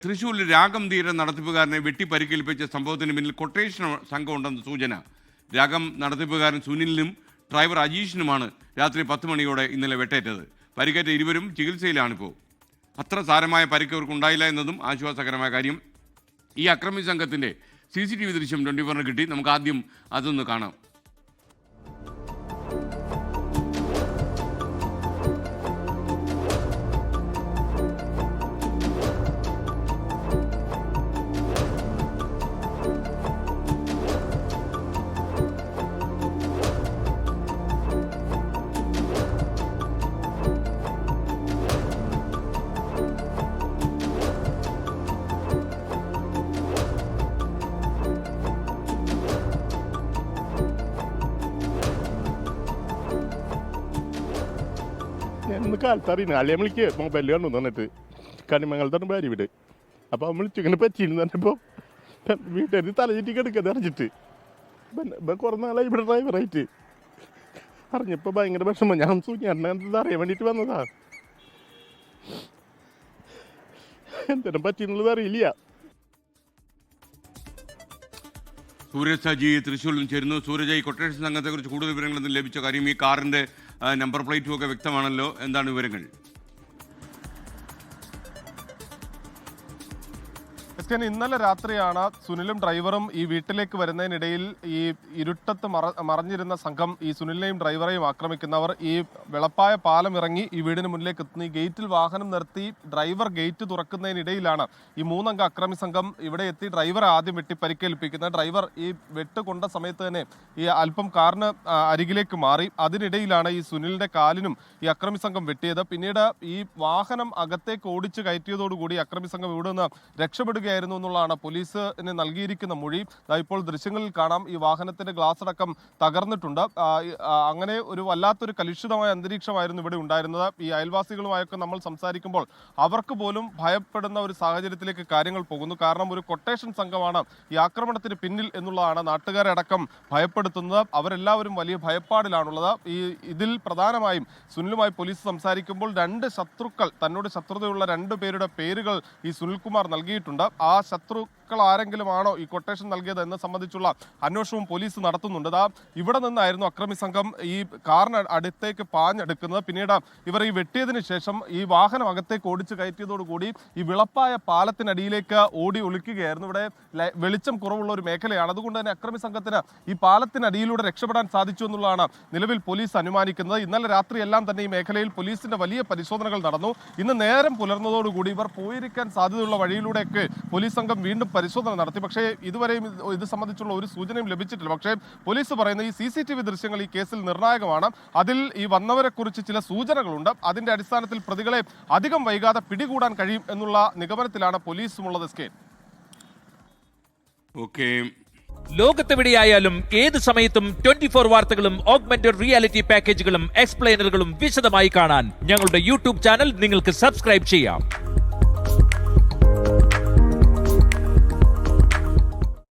തൃശ്ശൂരിൽ രാഗം തീരം നടത്തിപ്പുകാരനെ വെട്ടി പരിക്കേൽപ്പിച്ച സംഭവത്തിന് പിന്നിൽ കൊട്ടേഷൻ സംഘം ഉണ്ടെന്ന് സൂചന. രാഗം നടത്തിപ്പുകാരൻ സുനിലിനും ഡ്രൈവർ അജീഷിനുമാണ് രാത്രി 10 മണിയോടെ ഇന്നലെ വെട്ടേറ്റത്. പരിക്കേറ്റ ഇരുവരും ചികിത്സയിലാണിപ്പോൾ. അത്ര സാരമായ പരിക്ക് അവർക്കുണ്ടായില്ല എന്നതും ആശ്വാസകരമായ കാര്യം. ഈ അക്രമി സംഘത്തിൻ്റെ CCTV ദൃശ്യം 24 കിട്ടി. നമുക്ക് ആദ്യം അതൊന്ന് കാണാം. ഇന്ന് കാലത്ത് അറിയുന്നത് അല്ലേമ്മളിക്ക് മൊബൈലിൽ കണ്ടു തന്നിട്ട് കണിമംഗലത്താണ് ഭാര്യ വീട്. അപ്പോൾ വിളിച്ചിങ്ങനെ പറ്റിയിരുന്നു പറഞ്ഞപ്പോൾ വീട്ടുകാർ തലചുറ്റി കിടക്കുന്നത് അറിഞ്ഞിട്ട് കുറേ നാളായി ഇവിടെ ഡ്രൈവറായിട്ട് അറിഞ്ഞപ്പോൾ ഭയങ്കര വിഷമം. ഞാൻ സൂചിയത് അറിയാൻ വേണ്ടിയിട്ട് വന്നതാ. എന്തെങ്കിലും പറ്റിയെന്നുള്ളത് അറിയില്ല. സൂരജ് സജി തൃശ്ശൂരിൽ ചേരുന്നു. സൂരജ്, ഈ കൊട്ടേഷൻ സംഘത്തെക്കുറിച്ച് കൂടുതൽ വിവരങ്ങളൊന്നും ലഭിച്ച കാര്യം, ഈ കാറിൻ്റെ നമ്പർ പ്ലേറ്റും ഒക്കെ വ്യക്തമാണല്ലോ, എന്താണ് വിവരങ്ങൾ? ഇന്നലെ രാത്രിയാണ് സുനിലും ഡ്രൈവറും ഈ വീട്ടിലേക്ക് വരുന്നതിനിടയിൽ ഈ ഇരുട്ടത്ത് മറഞ്ഞിരുന്ന സംഘം ഈ സുനിലിനെയും ഡ്രൈവറെയും ആക്രമിക്കുന്നവർ ഈ വെളപ്പായ പാലം ഇറങ്ങി ഈ വീടിന് മുന്നിലേക്ക് എത്തുന്നു. ഈ ഗേറ്റിൽ വാഹനം നിർത്തി ഡ്രൈവർ ഗേറ്റ് തുറക്കുന്നതിനിടയിലാണ് ഈ 3 അംഗ അക്രമി സംഘം ഇവിടെ എത്തി ഡ്രൈവറെ ആദ്യം വെട്ടി പരിക്കേൽപ്പിക്കുന്നത്. ഡ്രൈവർ ഈ വെട്ട് കൊണ്ട സമയത്ത് തന്നെ ഈ അല്പം കാറിന് അരികിലേക്ക് മാറി. അതിനിടയിലാണ് ഈ സുനിലിന്റെ കാലിനും ഈ അക്രമി സംഘം വെട്ടിയത്. പിന്നീട് ഈ വാഹനം അകത്തേക്ക് ഓടിച്ച് കയറ്റിയതോടുകൂടി അക്രമി സംഘം ഇവിടെ നിന്ന് രക്ഷപ്പെടുകയായിരുന്നു എന്നുള്ളതാണ് പോലീസിന് നൽകിയിരിക്കുന്ന മൊഴി. ഇപ്പോൾ ദൃശ്യങ്ങളിൽ കാണാം, ഈ വാഹനത്തിന്റെ ഗ്ലാസ് അടക്കം തകർന്നിട്ടുണ്ട്. അങ്ങനെ ഒരു വല്ലാത്തൊരു കലുഷിതമായ അന്തരീക്ഷമായിരുന്നു ഇവിടെ ഉണ്ടായിരുന്നത്. ഈ അയൽവാസികളുമായൊക്കെ നമ്മൾ സംസാരിക്കുമ്പോൾ അവർക്ക് പോലും ഭയപ്പെടുന്ന ഒരു സാഹചര്യത്തിലേക്ക് കാര്യങ്ങൾ പോകുന്നു. കാരണം ഒരു കൊട്ടേഷൻ സംഘമാണ് ഈ ആക്രമണത്തിന് പിന്നിൽ എന്നുള്ളതാണ് നാട്ടുകാരെ അടക്കം ഭയപ്പെടുത്തുന്നത്. അവരെല്ലാവരും വലിയ ഭയപ്പാടിലാണുള്ളത്. ഇതിൽ പ്രധാനമായും സുനിലുമായി പോലീസ് സംസാരിക്കുമ്പോൾ 2 ശത്രുക്കൾ, തന്നോട് ശത്രുതയുള്ള 2 പേരുടെ പേരുകൾ ഈ സുനിൽകുമാർ നൽകിയിട്ടുണ്ട്. ആ ശത്രുക്കൾ ആരെങ്കിലും ആണോ ഈ കൊട്ടേഷൻ നൽകിയത് എന്ന് സംബന്ധിച്ചുള്ള അന്വേഷണവും പോലീസ് നടത്തുന്നുണ്ട്. ഇവിടെ നിന്നായിരുന്നു അക്രമി സംഘം ഈ കാറിന് അടുത്തേക്ക് പാഞ്ഞെടുക്കുന്നത്. പിന്നീട് ഇവർ ഈ വെട്ടിയതിന് ശേഷം ഈ വാഹനം അകത്തേക്ക് ഓടിച്ചു കയറ്റിയതോടുകൂടി ഈ വിളപ്പായ പാലത്തിനടിയിലേക്ക് ഓടി ഒളിക്കുകയായിരുന്നു. ഇവിടെ വെളിച്ചം കുറവുള്ള ഒരു മേഖലയാണ്. അതുകൊണ്ട് തന്നെ അക്രമി സംഘത്തിന് ഈ പാലത്തിനടിയിലൂടെ രക്ഷപ്പെടാൻ സാധിച്ചു എന്നുള്ളതാണ് നിലവിൽ പോലീസ് അനുമാനിക്കുന്നത്. ഇന്നലെ രാത്രിയെല്ലാം തന്നെ ഈ മേഖലയിൽ പോലീസിന്റെ വലിയ പരിശോധനകൾ നടന്നു. ഇന്ന് നേരം പുലർന്നതോടുകൂടി ഇവർ പോയിരിക്കാൻ സാധ്യതയുള്ള വഴിയിലൂടെയൊക്കെ പോലീസ് സംഘം വീണ്ടും പരിശോധന നടത്തി. പക്ഷേ ഇതുവരെയും ഇത് സംബന്ധിച്ചുള്ള ഒരു സൂചനയും ലഭിച്ചിട്ടില്ല. പക്ഷേ പോലീസ് പറയുന്ന ഈ CCTV ദൃശ്യങ്ങൾ ഈ കേസിൽ നിർണായകമാണ്. അതിൽ ഈ വന്നവരെ കുറിച്ച് ചില സൂചനകളുണ്ട്. അതിന്റെ അടിസ്ഥാനത്തിൽ പ്രതികളെ അധികം വൈകാതെ പിടികൂടാൻ കഴിയും എന്നുള്ള നിഗമനത്തിലാണ് പോലീസുമുള്ളത്. ലോകത്തെവിടെയായാലും ഏത് സമയത്തും 24 വാർത്തകളും ഓഗ്മെന്റഡ് റിയാലിറ്റി പാക്കേജുകളും എക്സ്പ്ലെയിനറുകളും വിശദമായി കാണാൻ ഞങ്ങളുടെ YouTube ചാനൽ നിങ്ങൾക്ക് സബ്സ്ക്രൈബ് ചെയ്യാം.